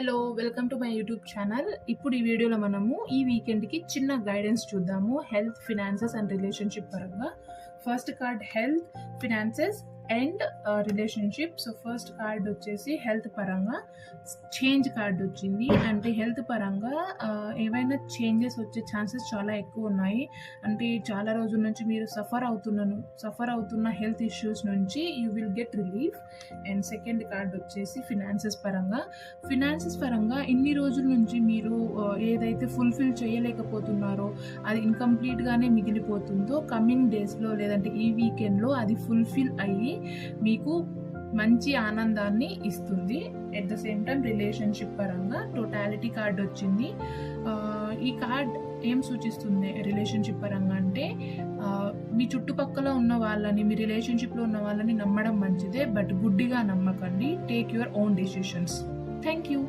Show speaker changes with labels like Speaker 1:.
Speaker 1: Hello! Welcome to my YouTube channel. ఇప్పుడు ఈ వీడియోలో మనము ఈ వీకెండ్‌కి చిన్న గైడెన్స్ చూద్దాము. హెల్త్, ఫినాన్సెస్ అండ్ రిలేషన్‌షిప్ పరంగా. First card health, finances and relationship. So, first card వచ్చేసి హెల్త్ పరంగా చేంజ్ కార్డ్ వచ్చింది. అంటే హెల్త్ పరంగా ఏవైనా చేంజెస్ వచ్చే ఛాన్సెస్ చాలా ఎక్కువ ఉన్నాయి. అంటే చాలా రోజుల నుంచి మీరు సఫర్ అవుతున్న హెల్త్ ఇష్యూస్ నుంచి you will get relief. And second card వచ్చేసి ఫినాన్సెస్ పరంగా ఇన్ని రోజుల నుంచి మీరు ఏదైతే ఫుల్ఫిల్ చేయలేకపోతున్నారో, అది ఇన్‌కంప్లీట్‌గానే మిగిలిపోతుందో కమింగ్ డేస్‌లో లేదంటే ఈ వీకెండ్‌లో అది ఫుల్ఫిల్ అయ్యి మీకు మంచి ఆనందాన్ని ఇస్తుంది. At the same time relationship పరంగా టోటాలిటీ కార్డ్ వచ్చింది. ఈ కార్డ్ ఏం సూచిస్తుంది రిలేషన్‌షిప్ పరంగా అంటే మీ చుట్టుపక్కల ఉన్న వాళ్ళని, మీ రిలేషన్‌షిప్‌లో ఉన్న వాళ్ళని నమ్మడం మంచిదే, బట్ గుడ్డిగా నమ్మకండి. Take your own decisions. Thank you.